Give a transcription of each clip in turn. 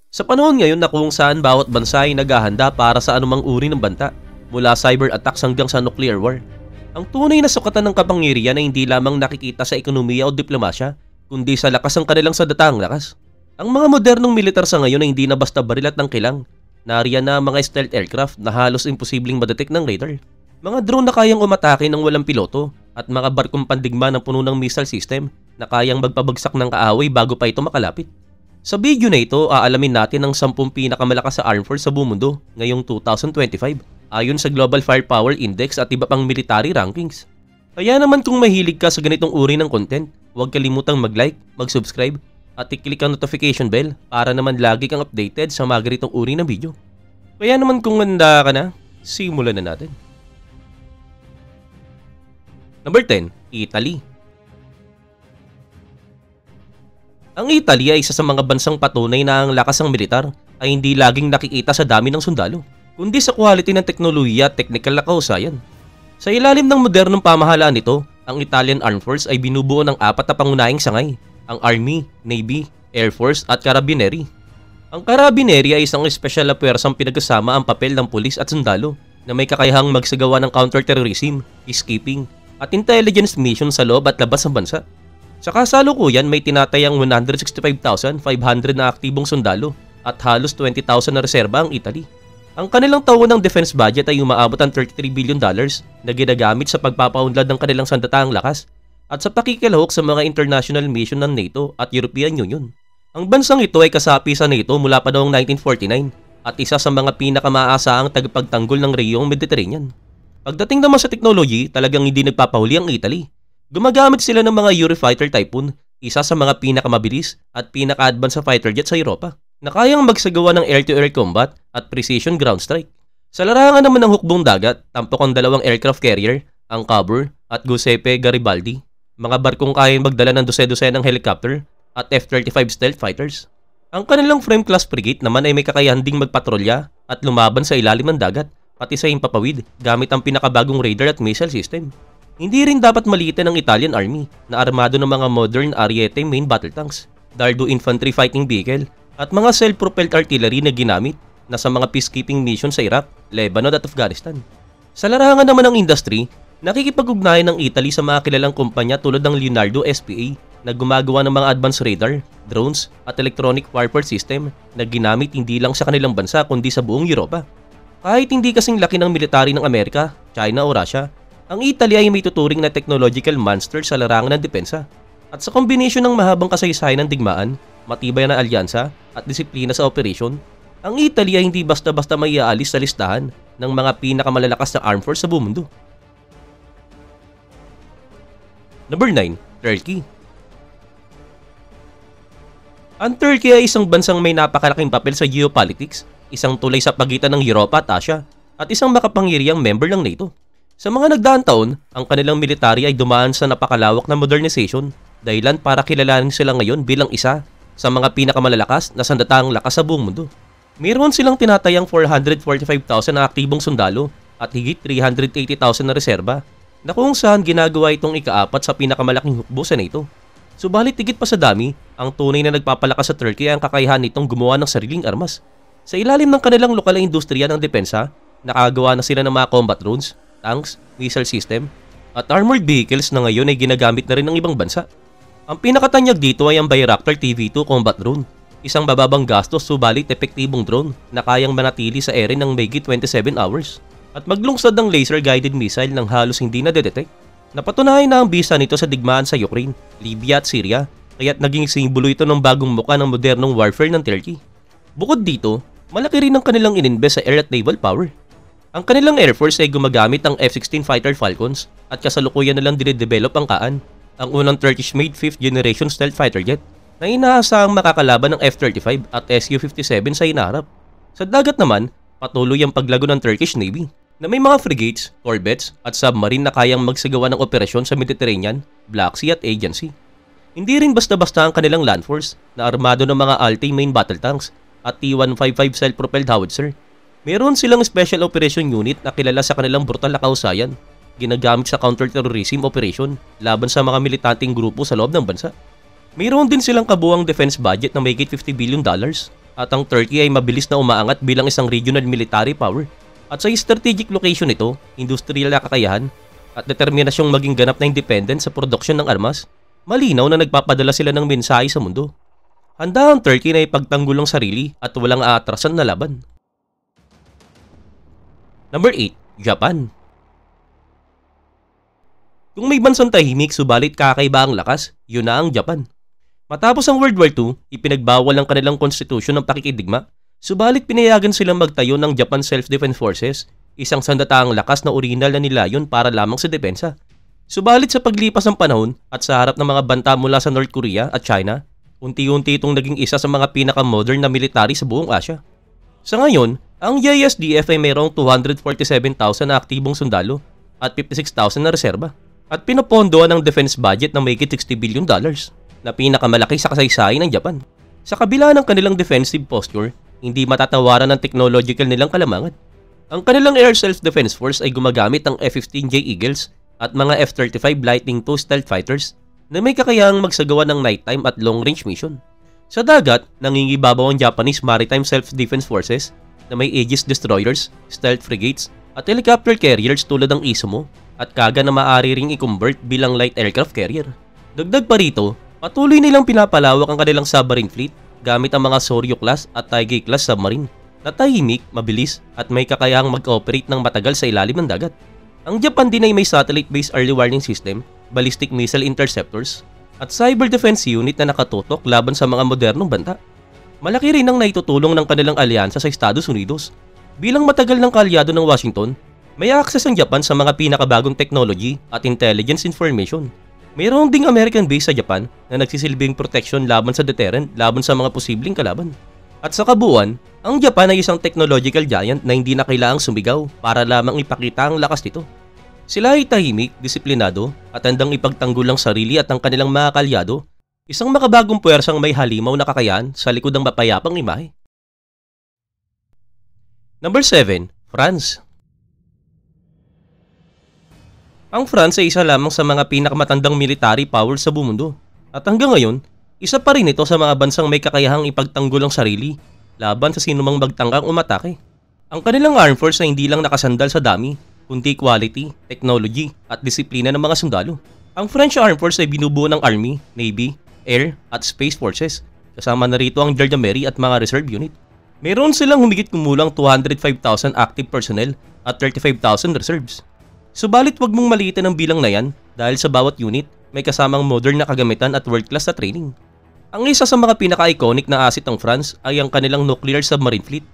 Sa panahon ngayon na kung saan bawat bansa ay naghahanda para sa anumang uri ng banta, mula cyber attacks hanggang sa nuclear war, ang tunay na sukatan ng kapangyarihan ay hindi lamang nakikita sa ekonomiya o diplomasya, kundi sa lakas ng kanilang sandatahang lakas. Ang mga modernong militar sa ngayon ay hindi na basta baril at tangkilang. Nariyan na mga stealth aircraft na halos imposibleng madetect ng radar, mga drone na kayang umatake ng walang piloto, at mga barkong pandigma ng puno ng missile system na kayang magpabagsak ng kaaway bago pa ito makalapit. Sa video na ito, aalamin natin ang 10 pinakamalakas sa armed force sa buong mundo ngayong 2025 ayon sa Global Firepower Index at iba pang military rankings. Kaya naman kung mahilig ka sa ganitong uri ng content, huwag kalimutang mag-like, mag-subscribe at i-click ang notification bell para naman lagi kang updated sa mga ganitong uri ng video. Kaya naman kung handa ka na, simulan na natin. Number 10. Italy. Ang Italy ay isa sa mga bansang patunay na ang lakas ng militar ay hindi laging nakikita sa dami ng sundalo, kundi sa quality ng teknolohiya at technical na kahusayan. Sa ilalim ng modernong pamahalaan nito, ang Italian Armed Force ay binubuo ng 4 na pangunahing sangay, ang Army, Navy, Air Force at Carabinieri. Ang Carabinieri ay isang espesyal na puwersang pinagkasama ang papel ng pulis at sundalo na may kakayahang magsagawa ng counter-terrorism, peacekeeping at intelligence mission sa loob at labas ng bansa. Sa kasalukuyan, may tinatayang 165,500 na aktibong sundalo at halos 20,000 na reserba ang Italy. Ang kanilang taon ng defense budget ay umaabot ng $33 billion na ginagamit sa pagpapaunlad ng kanilang sandatahang lakas at sa pakikilahok sa mga international mission ng NATO at European Union. Ang bansang ito ay kasapi sa NATO mula pa noong 1949 at isa sa mga pinakamaasahang tagapagtanggol ng reyong Mediterranean. Pagdating naman sa technology, talagang hindi nagpapahuli ang Italy. Gumagamit sila ng mga Eurofighter Typhoon, isa sa mga pinakamabilis at pinaka-advance sa fighter jet sa Europa, na kayang magsagawa ng air-to-air combat at precision ground strike. Sa larangan naman ng hukbong dagat, tampok ang 2 aircraft carrier, ang Cavour at Giuseppe Garibaldi, mga barkong kayang magdala ng dose-dosenang helicopter at F-35 stealth fighters. Ang kanilang frame class frigate naman ay may kakayahan ding magpatrolya at lumaban sa ilalim ng dagat, pati sa himpapawid gamit ang pinakabagong radar at missile system. Hindi rin dapat maliitin ng Italian Army na armado ng mga modern Ariete main battle tanks, Dardo infantry fighting vehicle at mga self-propelled artillery na ginamit na sa mga peacekeeping mission sa Iraq, Lebanon at Afghanistan. Sa larangan naman ng industry, nakikipag-ugnayan ng Italy sa mga kilalang kumpanya tulad ng Leonardo SPA na gumagawa ng mga advanced radar, drones at electronic warfare system na ginamit hindi lang sa kanilang bansa kundi sa buong Europa. Kahit hindi kasing laki ng military ng Amerika, China o Russia, ang Italy ay may tuturing na technological monster sa larangan ng depensa. At sa kombinasyon ng mahabang kasaysayan ng digmaan, matibay na alyansa at disiplina sa operasyon, ang Italy ay hindi basta-basta may aalis sa listahan ng mga pinakamalalakas na armed force sa buong mundo. Number 9. Turkey. Ang Turkey ay isang bansang may napakalaking papel sa geopolitics, isang tulay sa pagitan ng Europa at Asia, at isang makapangyarihang member ng NATO. Sa mga nagdaang taon, ang kanilang military ay dumaan sa napakalawak na modernization, dahilan para kilalanin sila ngayon bilang isa sa mga pinakamalalakas na sandatahang lakas sa buong mundo. Mayroon silang tinatayang 445,000 na aktibong sundalo at higit 380,000 na reserba, na kung saan ginagawa itong ika-4 sa pinakamalaking hukbo sa NATO. Subalit higit pa sa dami, ang tunay na nagpapalakas sa Turkey ay ang kakayahan nitong gumawa ng sariling armas. Sa ilalim ng kanilang lokal na industriya ng depensa, nakagawa na sila ng mga combat drones, tanks, missile system, at armored vehicles na ngayon ay ginagamit na rin ng ibang bansa. Ang pinakatanyag dito ay ang Bayraktar TV-2 combat drone, isang bababang gastos subalit epektibong drone na kayang manatili sa ere ng mahigit 27 hours at maglungsad ng laser-guided missile nang halos hindi na-detect. Napatunayan na ang bisa nito sa digmaan sa Ukraine, Libya at Syria, kaya't naging simbolo ito ng bagong muka ng modernong warfare ng Turkey. Bukod dito, malaki rin ang kanilang ininvest sa air at naval power. Ang kanilang Air Force ay gumagamit ng F-16 Fighter Falcons at kasalukuyan na lang dinedevelop ang Kaan, ang unang Turkish-made 5th generation stealth fighter jet na inaasahang makakalaban ng F-35 at Su-57 sa hinaharap. Sa dagat naman, patuloy ang paglago ng Turkish Navy na may mga frigates, corvettes at submarine na kayang magsagawa ng operasyon sa Mediterranean, Black Sea at Aegean Sea. Hindi rin basta-basta ang kanilang land force na armado ng mga Altai main battle tanks at T-155 self-propelled howitzer. Meron silang Special Operation Unit na kilala sa kanilang brutal na kausayan, ginagamit sa counter-terrorism operation laban sa mga militanteng grupo sa loob ng bansa. Mayroon din silang kabuuang defense budget na mahigit $50 billion At ang Turkey ay mabilis na umaangat bilang isang regional military power. At sa strategic location nito, industrial na kakayahan at determinasyong maging ganap na independent sa produksyon ng armas, malinaw na nagpapadala sila ng mensahe sa mundo. Handa ang Turkey na ipagtanggol ang sarili at walang aatrasan na laban. Number 8. Japan. Kung may bansang tahimik subalit kakaiba ang lakas, yun na ang Japan. Matapos ang World War II, ipinagbawal ang kanilang konstitusyon ng pakikidigma, subalit pinayagan silang magtayo ng Japan Self-Defense Forces, isang sandataang lakas na orihinal na nilayon para lamang sa depensa. Subalit sa paglipas ng panahon at sa harap ng mga banta mula sa North Korea at China, unti-unti itong naging isa sa mga pinaka-modern na military sa buong Asia. Sa ngayon, ang JSDF ay mayroong 247,000 na aktibong sundalo at 56,000 na reserba at pinopondoan ng defense budget ng mahigit $60 billion na pinakamalaki sa kasaysayan ng Japan. Sa kabila ng kanilang defensive posture, hindi matatawaran ng technological nilang kalamangan. Ang kanilang Air Self-Defense Force ay gumagamit ng F-15J Eagles at mga F-35 Lightning II stealth fighters na may kakayahang magsagawa ng nighttime at long-range mission. Sa dagat, nangingibabaw ang Japanese Maritime Self-Defense Forces na may Aegis destroyers, stealth frigates at helicopter carriers tulad ng Izumo at Kaga na maaari ring i-convert bilang light aircraft carrier. Dagdag pa rito, patuloy nilang pinapalawak ang kanilang submarine fleet gamit ang mga Soryu-class at Taigei-class submarine na tahimik, mabilis at may kakayahang mag-operate ng matagal sa ilalim ng dagat. Ang Japan din ay may satellite-based early warning system, ballistic missile interceptors, at cyber defense unit na nakatutok laban sa mga modernong banta. Malaki rin ang naitutulong ng kanilang alyansa sa Estados Unidos. Bilang matagal ng kaalyado ng Washington, may access ang Japan sa mga pinakabagong technology at intelligence information. Mayroon ding American base sa Japan na nagsisilbing protection laban sa deterrent laban sa mga posibleng kalaban. At sa kabuuan, ang Japan ay isang technological giant na hindi na kailangang sumigaw para lamang ipakita ang lakas nito. Sila ay tahimik, disiplinado at handang ipagtanggol ang sarili at ang kanilang mga kaalyado, isang makabagong puwersang may halimaw na kakayahan sa likod ng mapayapang imahe. Number 7. France. Ang France ay isa lamang sa mga pinakamatandang military power sa buong mundo. At hanggang ngayon, isa pa rin ito sa mga bansang may kakayahang ipagtanggol ang sarili laban sa sinumang magtangkang umatake. Ang kanilang armed force ay hindi lang nakasandal sa dami, kundi quality, technology at disiplina ng mga sundalo. Ang French Armed Force ay binubuo ng Army, Navy, Air at Space Forces. Kasama na rito ang Gendarmerie at mga reserve unit. Meron silang humigit kumulang 205,000 active personnel at 35,000 reserves. Subalit wag mong maliitan ang bilang na yan dahil sa bawat unit may kasamang modern na kagamitan at world-class na training. Ang isa sa mga pinaka-iconic na asset ng France ay ang kanilang nuclear submarine fleet.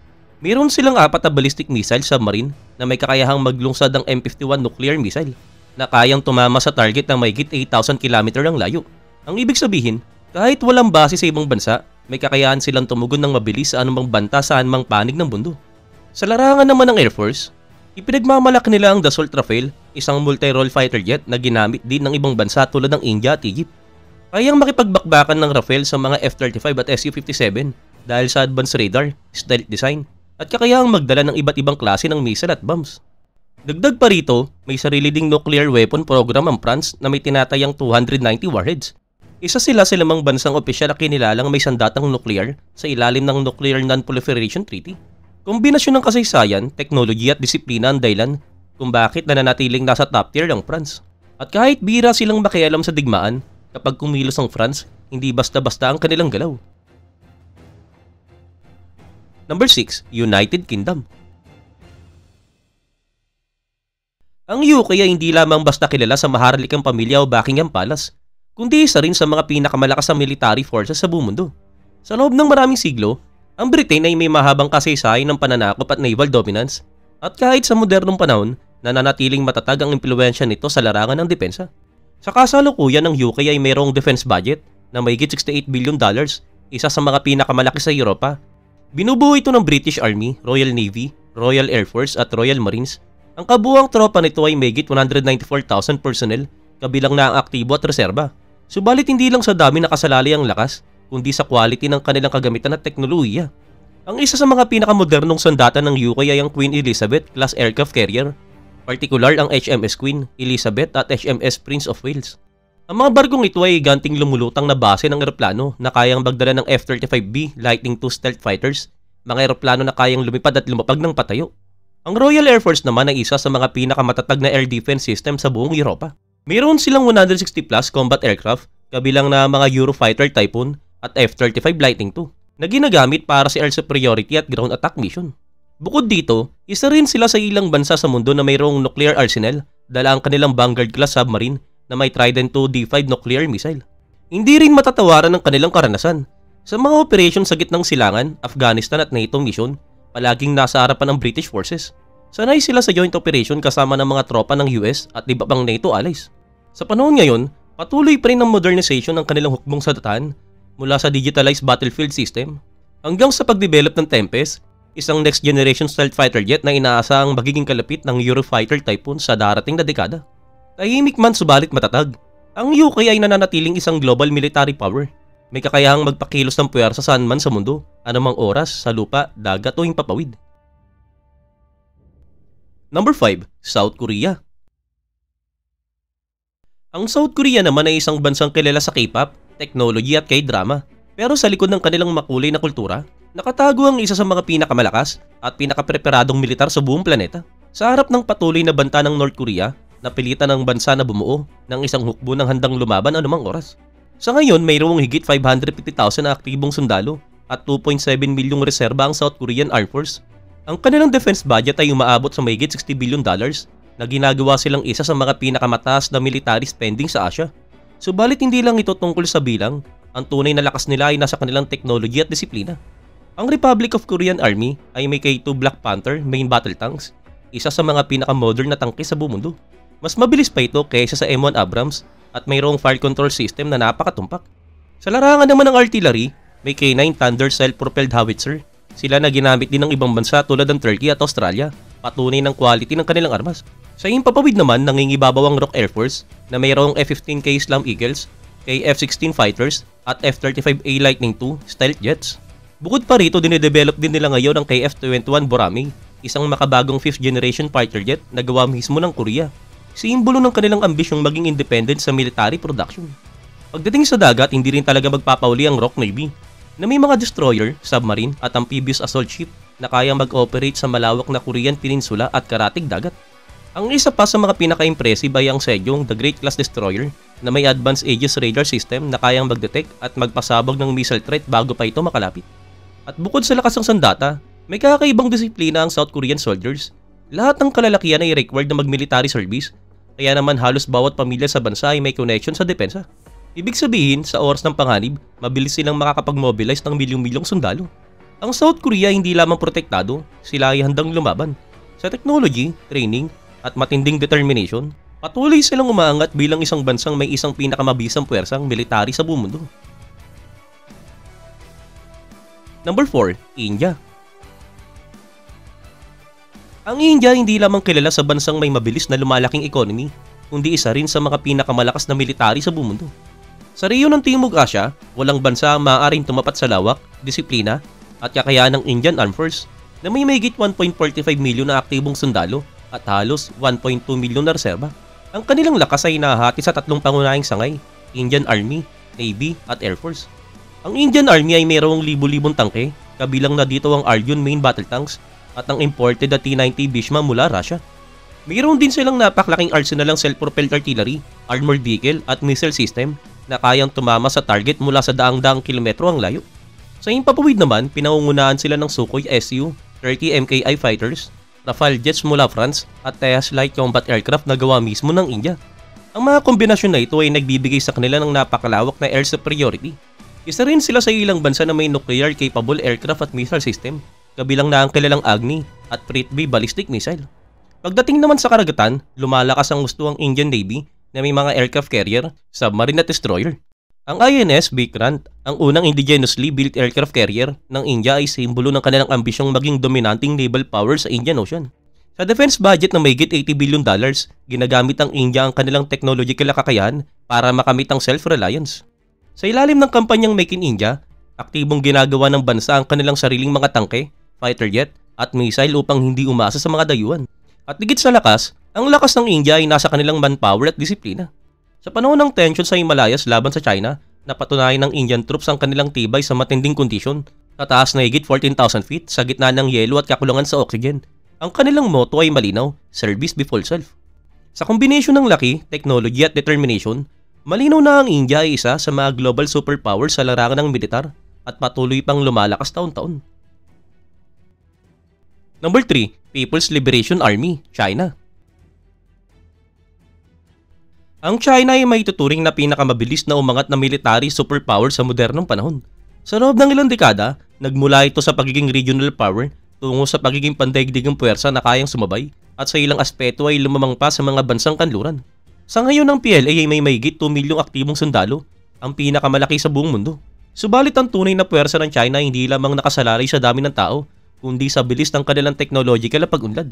Meron silang 4 na ballistic missile submarine na may kakayahang maglungsad ng M51 nuclear missile na kayang tumama sa target ng mahigit 8,000 km ang layo. Ang ibig sabihin, kahit walang base sa ibang bansa, may kakayahan silang tumugon ng mabilis sa anumang banta saan mang panig ng mundo. Sa larangan naman ng Air Force, ipinagmamalaki nila ang Dassault Rafale, isang multi-role fighter jet na ginamit din ng ibang bansa tulad ng India at Egypt. Kayang makipagbakbakan ng Rafale sa mga F-35 at Su-57 dahil sa advanced radar, stealth design, at kakayahang magdala ng iba't ibang klase ng missile at bombs. Dagdag pa rito, may sarili ding nuclear weapon program ang France na may tinatayang 290 warheads. Isa sila sa lamang bansang opisyal na kinilalang may sandatang nuclear sa ilalim ng Nuclear Non-Proliferation Treaty. Kombinasyon ng kasaysayan, teknolohiya at disiplina ang dahilan kung bakit nananatiling nasa top tier ang France. At kahit bihira silang makialam sa digmaan, kapag kumilos ang France, hindi basta-basta ang kanilang galaw. Number 6. United Kingdom. Ang UK ay hindi lamang basta kilala sa maharlikang pamilya o Buckingham Palace, kundi isa rin sa mga pinakamalakas na military forces sa buong mundo. Sa loob ng maraming siglo, ang Britain ay may mahabang kasaysayan ng pananakop at naval dominance, at kahit sa modernong panahon, nananatiling matatag ang impluwensya nito sa larangan ng depensa. Sa kasalukuyan ng UK ay mayroong defense budget na mahigit $68 billion, isa sa mga pinakamalaki sa Europa. Binubuo ito ng British Army, Royal Navy, Royal Air Force at Royal Marines. Ang kabuuang tropa nito ay mahigit 194,000 personnel, kabilang na ang aktibo at reserba. Subalit hindi lang sa dami nakasalalay ang lakas, kundi sa quality ng kanilang kagamitan at teknolohiya. Ang isa sa mga pinakamodernong sandata ng UK ay ang Queen Elizabeth class aircraft carrier, partikular ang HMS Queen Elizabeth at HMS Prince of Wales. Ang mga barkong ito ay ganting lumulutang na base ng eroplano na kayang magdala ng F-35B Lightning II stealth fighters, mga eroplano na kayang lumipad at lumapag ng patayo. Ang Royal Air Force naman ay isa sa mga pinakamatatag na air defense system sa buong Europa. Mayroon silang 160 plus combat aircraft, kabilang na mga Eurofighter Typhoon at F-35 Lightning II, na ginagamit para sa air superiority at ground attack mission. Bukod dito, isa rin sila sa ilang bansa sa mundo na mayroong nuclear arsenal, dala ang kanilang Vanguard class submarine na may Trident II D5 nuclear missile. Hindi rin matatawaran ang kanilang karanasan. Sa mga operasyon sa gitnang silangan, Afghanistan at NATO mission, palaging nasa harapan ng British forces. Sanay sila sa joint operation kasama ng mga tropa ng US at iba pang NATO allies. Sa panahon ngayon, patuloy pa rin ang modernization ng kanilang hukbong sadatan mula sa digitalized battlefield system hanggang sa pagdevelop ng Tempest, isang next generation stealth fighter jet na inaasahang magiging kalapit ng Eurofighter Typhoon sa darating na dekada. Tahimik man subalit matatag, ang UK ay nananatiling isang global military power. May kakayahang magpakilos ng puwersa saan man sa mundo, anumang oras, sa lupa, dagat o himpapawid. Number 5. South Korea. Ang South Korea naman ay isang bansang kilala sa K-pop, technology at K-drama. Pero sa likod ng kanilang makulay na kultura, nakatago ang isa sa mga pinakamalakas at pinakapreparadong militar sa buong planeta. Sa harap ng patuloy na banta ng North Korea, napilitan ang bansa na bumuo ng isang hukbo ng handang lumaban anumang oras. Sa ngayon, mayroong higit 550,000 na aktibong sundalo at 2.7 milyong reserba ang South Korean Armed Force. Ang kanilang defense budget ay umaabot sa mahigit $60 billion na ginagawa silang isa sa mga pinakamataas na military spending sa Asia. Subalit hindi lang ito tungkol sa bilang, ang tunay na lakas nila ay nasa kanilang technology at disiplina. Ang Republic of Korean Army ay may K2 Black Panther main battle tanks, isa sa mga pinakamodern na tangke sa buong mundo. Mas mabilis pa ito kaysa sa M1 Abrams at mayroong fire control system na napakatumpak. Sa larangan naman ng artillery, may K9 Thunder self-propelled howitzer. Sila na ginamit din ng ibang bansa tulad ng Turkey at Australia, patunay ng quality ng kanilang armas. Sa himpapawid naman, nangingibabaw ang Rock Air Force na mayroong F-15K Slam Eagles, F-16 fighters at F-35A Lightning II stealth jets. Bukod pa rito, dinidevelop din nila ngayon ang KF-21 Borami, isang makabagong 5th generation fighter jet na gawa mismo ng Korea. Simbolo ng kanilang ambisyong maging independent sa military production. Pagdating sa dagat, hindi rin talaga magpapauli ang Rock Navy, na may mga destroyer, submarine at amphibious assault ship na kayang mag-operate sa malawak na Korean Peninsula at karatig dagat. Ang isa pa sa mga pinaka-impressive ay ang Sejong, the Great Class Destroyer, na may advanced Aegis radar system na kayang mag-detect at magpasabog ng missile threat bago pa ito makalapit. At bukod sa lakas ng sandata, may kakaibang disiplina ang South Korean soldiers. Lahat ng kalalakihan ay required na mag-military service, kaya naman halos bawat pamilya sa bansa ay may connection sa depensa. Ibig sabihin, sa oras ng panganib, mabilis silang makakapag-mobilize ng milyong-milyong sundalo. Ang South Korea hindi lamang protektado, sila ay handang lumaban. Sa technology, training, at matinding determination, patuloy silang umaangat bilang isang bansang may isang pinakamabisang puwersang military sa buong mundo. Number 4. India. Ang India hindi lamang kilala sa bansang may mabilis na lumalaking economy, kundi isa rin sa mga pinakamalakas na military sa buong mundo. Sa rehiyon ng Timog Asya, walang bansa ang maaaring tumapat sa lawak, disiplina, at kakayahan ng Indian Armed Force na may mahigit 1.45 milyon na aktibong sundalo at halos 1.2 milyon na reserba. Ang kanilang lakas ay nahati sa tatlong pangunahing sangay, Indian Army, Navy at Air Force. Ang Indian Army ay mayroong libu-libong tangke, kabilang na dito ang Arjun main battle tanks at ang imported na T-90 Bhishma mula Russia. Mayroon din silang napaklaking arsenal ng self-propelled artillery, armored vehicle at missile system na kayang tumama sa target mula sa daang-daang kilometro ang layo. Sa himpapawid naman, pinangungunahan sila ng Sukhoi Su-30 MKI fighters, Rafale jets mula France at Tejas light combat aircraft na gawa mismo ng India. Ang mga kombinasyon na ito ay nagbibigay sa kanila ng napakalawak na air superiority. Isa rin sila sa ilang bansa na may nuclear capable aircraft at missile system, kabilang na ang kilalang Agni at Prithvi ballistic missile. Pagdating naman sa karagatan, lumalakas ang gusto ang Indian Navy na may mga aircraft carrier, submarine at destroyer. Ang INS Vikrant, ang unang indigenously built aircraft carrier ng India, ay simbolo ng kanilang ambisyong maging dominanting naval power sa Indian Ocean. Sa defense budget na mahigit $80 billion, ginagamit ng India ang kanilang technological kakayahan para makamit ang self-reliance. Sa ilalim ng kampanyang Make in India, aktibong ginagawa ng bansa ang kanilang sariling mga tangke, fighter jet at missile upang hindi umasa sa mga dayuhan. At higit sa lakas, ang lakas ng India ay nasa kanilang manpower at disiplina. Sa panahon ng tension sa Himalayas laban sa China, napatunayan ng Indian troops ang kanilang tibay sa matinding kondisyon. Tataas na higit 14,000 feet sa gitna ng yelo at kakulangan sa oxygen. Ang kanilang motto ay malinaw, service before self. Sa kombinasyon ng laki, technology at determination, malinaw na ang India ay isa sa mga global superpowers sa larangan ng militar at patuloy pang lumalakas taon-taon. Number 3, People's Liberation Army, China. Ang China ay may tuturing na pinakamabilis na umangat na military superpower sa modernong panahon. Sa loob ng ilang dekada, nagmula ito sa pagiging regional power tungo sa pagiging pandaigdigang puwersa na kayang sumabay at sa ilang aspeto ay lumamang pa sa mga bansang kanluran. Sa ngayon ng PLA ay may mahigit 2 milyong aktibong sundalo, ang pinakamalaki sa buong mundo. Subalit ang tunay na puwersa ng China ay hindi lamang nakasalalay sa dami ng tao, kundi sa bilis ng kanilang technological na pag-unlad.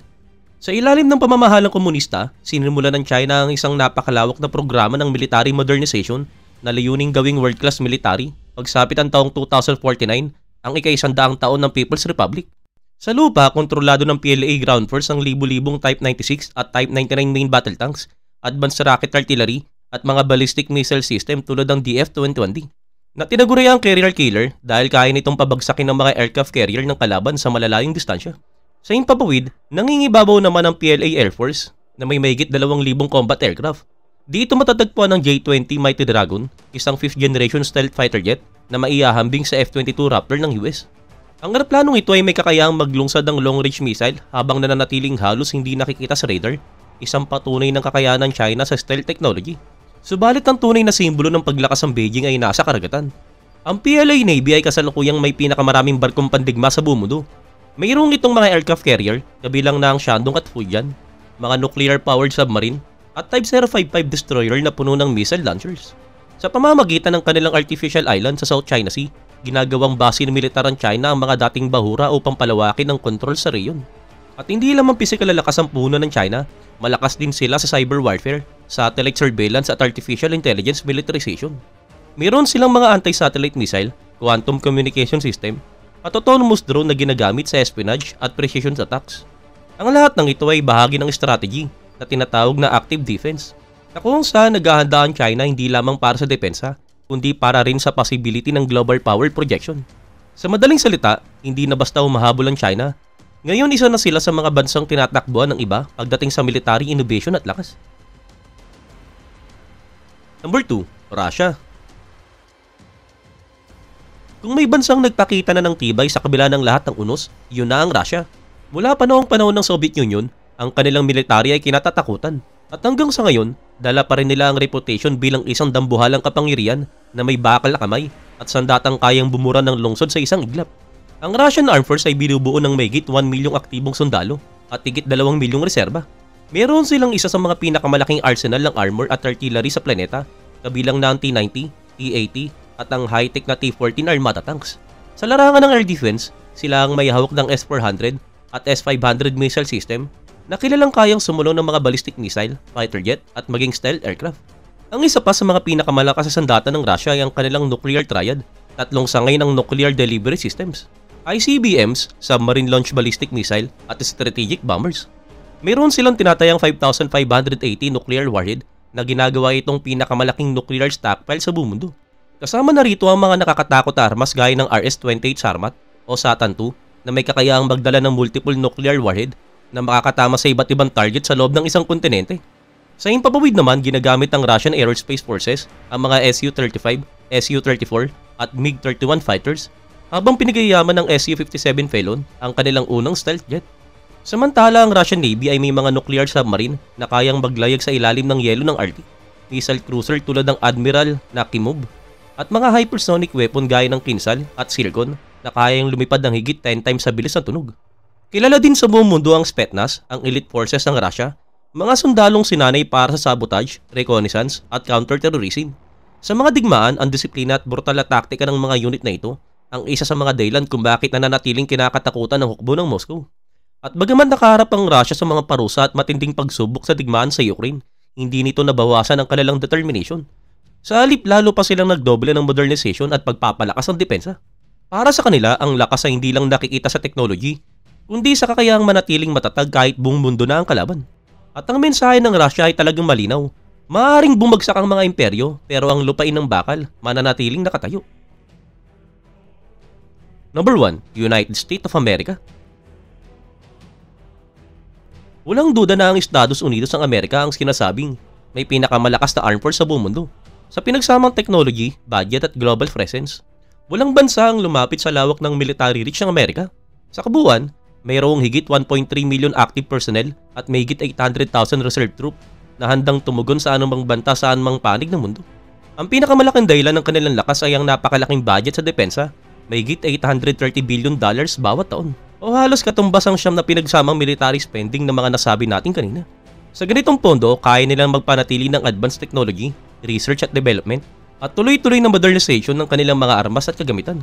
Sa ilalim ng pamamahalang komunista, sinimula ng China ang isang napakalawak na programa ng military modernization na layuning gawing world-class military pagsapit ang taong 2049, ang ika-100 taon ng People's Republic. Sa lupa, kontrolado ng PLA ground force ang libu-libong Type 96 at Type 99 main battle tanks, advanced rocket artillery at mga ballistic missile system tulad ng DF-21D. Na tinaguri ang carrier killer dahil kaya nitong pabagsakin ng mga aircraft carrier ng kalaban sa malalayong distansya. Sa himpapawid, nangingibabaw naman ang PLA Air Force na may mahigit 2,000 combat aircraft. Dito matatagpuan ang J-20 Mighty Dragon, isang 5th generation stealth fighter jet na maihahambing sa F-22 Raptor ng US. Ang eroplanong ito ay may kakayahang maglungsad ng long-range missile habang nananatiling halos hindi nakikita sa radar, isang patunay ng kakayahan ng China sa stealth technology. Subalit ang tunay na simbolo ng paglakas ng Beijing ay nasa karagatan. Ang PLA Navy ay kasalukuyang may pinakamaraming barkong pandigma sa buong mundo. Mayroong itong mga aircraft carrier, kabilang na ang Shandong at Fujian, mga nuclear-powered submarine, at Type 055 destroyer na puno ng missile launchers. Sa pamamagitan ng kanilang artificial island sa South China Sea, ginagawang base ng militar ng China ang mga dating bahura upang palawakin ang kontrol sa reyon. At hindi lamang physical na lakas ang puno ng China, malakas din sila sa cyber warfare, satellite surveillance at artificial intelligence militarization. Mayroon silang mga anti-satellite missile, quantum communication system, at autonomous drone na ginagamit sa espionage at precision attacks. Ang lahat ng ito ay bahagi ng strategy na tinatawag na active defense, na kung saan naghahanda ang China hindi lamang para sa depensa, kundi para rin sa possibility ng global power projection. Sa madaling salita, hindi na basta humahabol ang China. Ngayon isa na sila sa mga bansang tinatakbuhan ng iba pagdating sa military innovation at lakas. Number 2, Russia. Kung may bansang nagpakita na ng tibay sa kabila ng lahat ng unos, yun na ang Russia. Mula pa noong panahon ng Soviet Union, ang kanilang military ay kinatatakutan. At hanggang sa ngayon, dala pa rin nila ang reputation bilang isang dambuhalang kapangyarihan na may bakal na kamay at sandatang kayang bumura ng lungsod sa isang iglap. Ang Russian Armed Force ay binubuo ng mahigit 1 milyong aktibong sundalo at higit 2 milyong reserba. Meron silang isa sa mga pinakamalaking arsenal ng armor at artillery sa planeta, kabilang na ang T-90, T-80, at ang high-tech na T-14 Armata tanks. Sa larangan ng air defense, sila ang may hawak ng S-400 at S-500 missile system na kilalang kayang sumulong ng mga ballistic missile, fighter jet at maging stealth aircraft. Ang isa pa sa mga pinakamalakas sa sandata ng Russia ay ang kanilang nuclear triad, 3 sangay ng nuclear delivery systems, ICBMs, submarine launch ballistic missile at strategic bombers. Mayroon silang tinatayang 5,580 nuclear warhead na ginagawa itong pinakamalaking nuclear stockpile sa buong mundo. Kasama na rito ang mga nakakatakot na armas gaya ng RS-28 Sarmat o Satan II na may kakayahang magdala ng multiple nuclear warhead na makakatama sa iba't ibang target sa loob ng isang kontinente. Sa himpapawid naman, ginagamit ng Russian Aerospace Forces ang mga Su-35, Su-34 at MiG-31 fighters, habang pinagyayama ng Su-57 Phelon ang kanilang unang stealth jet. Samantala, ang Russian Navy ay may mga nuclear submarine na kayang maglayag sa ilalim ng yelo ng Arctic, missile cruiser tulad ng Admiral Nakhimov, at mga hypersonic weapon gaya ng Kinsal at Zircon na kayang lumipad ng higit 10 times sa bilis ng tunog. Kilala din sa buong mundo ang Spetsnaz, ang elite forces ng Russia, mga sundalong sinanay para sa sabotage, reconnaissance at counter-terrorism. Sa mga digmaan, ang disiplina at brutal na taktika ng mga unit na ito ang isa sa mga dahilan kung bakit nananatiling kinakatakutan ng hukbo ng Moscow. At bagaman nakaharap ang Russia sa mga parusa at matinding pagsubok sa digmaan sa Ukraine, hindi nito nabawasan ang kanilang determination. Sa halip, lalo pa silang nagdoble ng modernization at pagpapalakas ng depensa. Para sa kanila, ang lakas ay hindi lang nakikita sa technology, kundi sa kakayahang manatiling matatag kahit buong mundo na ang kalaban. At ang mensahe ng Russia ay talagang malinaw. Maaaring bumagsak ang mga imperyo pero ang lupain ng bakal mananatiling nakatayo. Number 1. United States of America. Walang duda na ang Estados Unidos ng Amerika ang sinasabing may pinakamalakas na armed force sa buong mundo. Sa pinagsamang technology, budget at global presence, walang bansa ang lumapit sa lawak ng military reach ng Amerika. Sa kabuuan, mayroong higit 1.3 million active personnel at may higit 800,000 reserve troop na handang tumugon sa anumang banta sa anumang panig ng mundo. Ang pinakamalaking dahilan ng kanilang lakas ay ang napakalaking budget sa depensa, may higit $830 billion bawat taon. O halos katumbas ang siyam na pinagsamang military spending ng mga nasabi natin kanina. Sa ganitong pondo, kaya nilang magpanatili ng advanced technology, research at development, at tuloy-tuloy na modernization ng kanilang mga armas at kagamitan.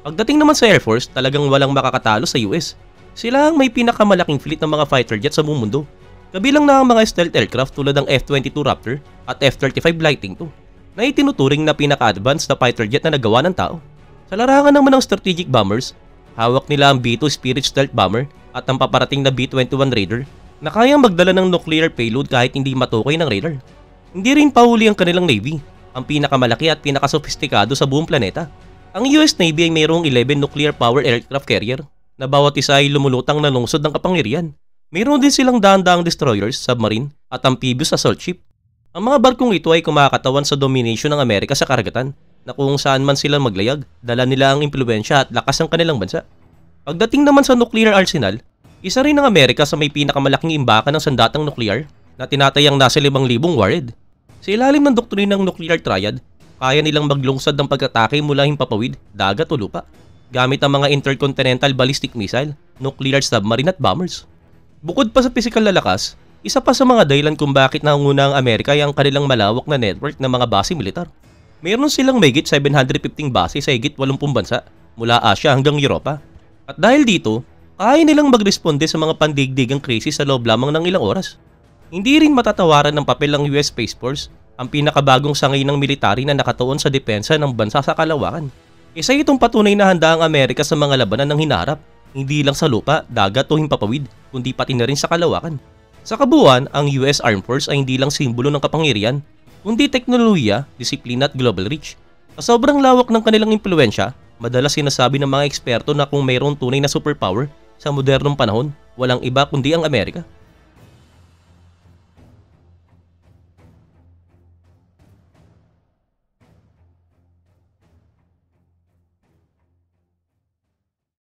Pagdating naman sa Air Force, talagang walang makakatalo sa US. Sila ang may pinakamalaking fleet ng mga fighter jets sa buong mundo. Kabilang na ang mga stealth aircraft tulad ng F-22 Raptor at F-35 Lightning II, na itinuturing na pinaka-advanced na fighter jet na nagawa ng tao. Sa larangan naman ng strategic bombers, hawak nila ang B-2 Spirit stealth bomber at ang paparating na B-21 Raider na kayang magdala ng nuclear payload kahit hindi matukoy ng radar. Hindi rin pahuli ang kanilang Navy, ang pinakamalaki at pinakasofistikado sa buong planeta. Ang US Navy ay mayroong 11 nuclear power aircraft carrier na bawat isa ay lumulutang na lungsod ng kapangyarihan. Mayroon din silang daan-daang destroyers, submarine at amphibious assault ship. Ang mga barkong ito ay kumakatawan sa domination ng Amerika sa karagatan na kung saan man sila maglayag, dala nila ang impluwensya at lakas ng kanilang bansa. Pagdating naman sa nuclear arsenal, isa rin ng Amerika sa may pinakamalaking imbakan ng sandatang nuclear na tinatayang nasa 5,000 warhead. Sa ilalim ng doktrinang nuclear triad, kaya nilang maglungsad ng pag-atake mula himpapawid, dagat o lupa, gamit ang mga intercontinental ballistic missile, nuclear submarine at bombers. Bukod pa sa pisikal na lakas, isa pa sa mga dahilan kung bakit nangunguna ang Amerika ay ang kanilang malawak na network ng mga base militar. Mayroon silang mahigit 715 base sa higit 80 bansa mula Asia hanggang Europa. At dahil dito, kaya nilang magresponde sa mga pandigdigang krisis sa loob lamang ng ilang oras. Hindi rin matatawaran ng papel ng US Space Force, ang pinakabagong sangay ng military na nakatuon sa depensa ng bansa sa kalawakan. Isa itong patunay na handa ang Amerika sa mga labanan ng hinaharap, hindi lang sa lupa, dagat o himpapawid, kundi pati na rin sa kalawakan. Sa kabuuan, ang US Armed Force ay hindi lang simbolo ng kapangyarihan, kundi teknolohiya, disiplina at global reach. Sa sobrang lawak ng kanilang impluwensya, madalas sinasabi ng mga eksperto na kung mayroong tunay na superpower sa modernong panahon, walang iba kundi ang Amerika.